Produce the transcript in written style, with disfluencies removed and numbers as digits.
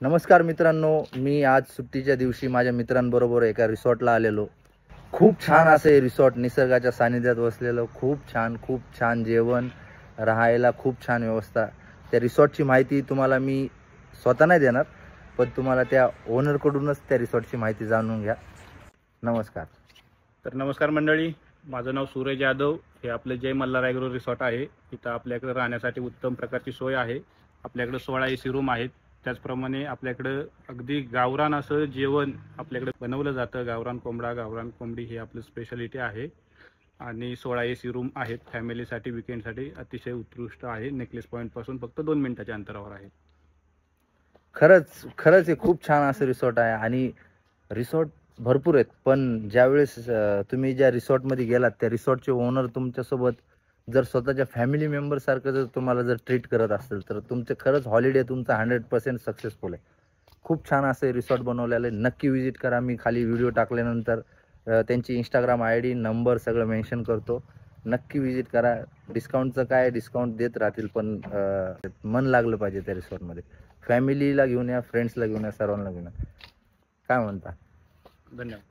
नमस्कार मित्रांनो, मी आज सुट्टीच्या दिवशी माझ्या मित्रांबरोबर एका रिसॉर्टला आलेलो. खूप छान असे रिसॉर्ट, निसर्गाच्या सानिध्यात वसलेलं, खूप छान जेवण, राहायला खूप छान व्यवस्था. त्या रिसॉर्टची माहिती तुम्हाला मी स्वतः नाही देणार, पण तुम्हाला त्या ओनरकडूनच त्या रिसॉर्टची माहिती जाणून घ्या. नमस्कार. तर नमस्कार मंडळी, माझं नाव सूरज यादव. हे आपलं जय मल्हार ॲग्रो रिसॉर्ट आहे. इथं आपल्याकडे राहण्यासाठी उत्तम प्रकारची सोय आहे. आपल्याकडे 16 AC रूम आहेत. त्याचप्रमाणे आपल्याकडं अगदी गावरान असं जेवण आपल्याकडे बनवलं जातं. गावरान कोंबडा, गावरान कोंबडी ही आपली स्पेशालिटी आहे. आणि 16 AC रूम आहेत. फॅमिलीसाठी, विकेंडसाठी अतिशय उत्कृष्ट आहे. नेकलेस पॉईंटपासून फक्त 2 मिनिटाच्या अंतरावर आहे. खरंच हे खूप छान असं रिसॉर्ट आहे आणि रिसॉर्ट भरपूर आहेत. पण ज्यावेळेस तुम्ही ज्या रिसॉर्टमध्ये गेलात त्या रिसॉर्टचे ओनर तुमच्यासोबत जर स्वतःच्या फॅमिली मेंबरसारखं जर तुम्हाला जर ट्रीट करत असेल तर तुमचं खरंच हॉलिडे तुमचा 100% सक्सेसफुल आहे. खूप छान असं रिसॉर्ट बनवलेलं आहे. नक्की विजिट करा. मी खाली व्हिडिओ टाकल्यानंतर त्यांची इंस्टाग्राम ID नंबर सगळं मेन्शन करतो. नक्की विजिट करा. डिस्काउंटचं काय, डिस्काउंट देत राहतील, पण मन लागलं पाहिजे त्या रिसॉर्टमध्ये. फॅमिलीला घेऊन या, फ्रेंड्सला घेऊन या, सर्वांना घेऊन या. काय म्हणता? धन्यवाद.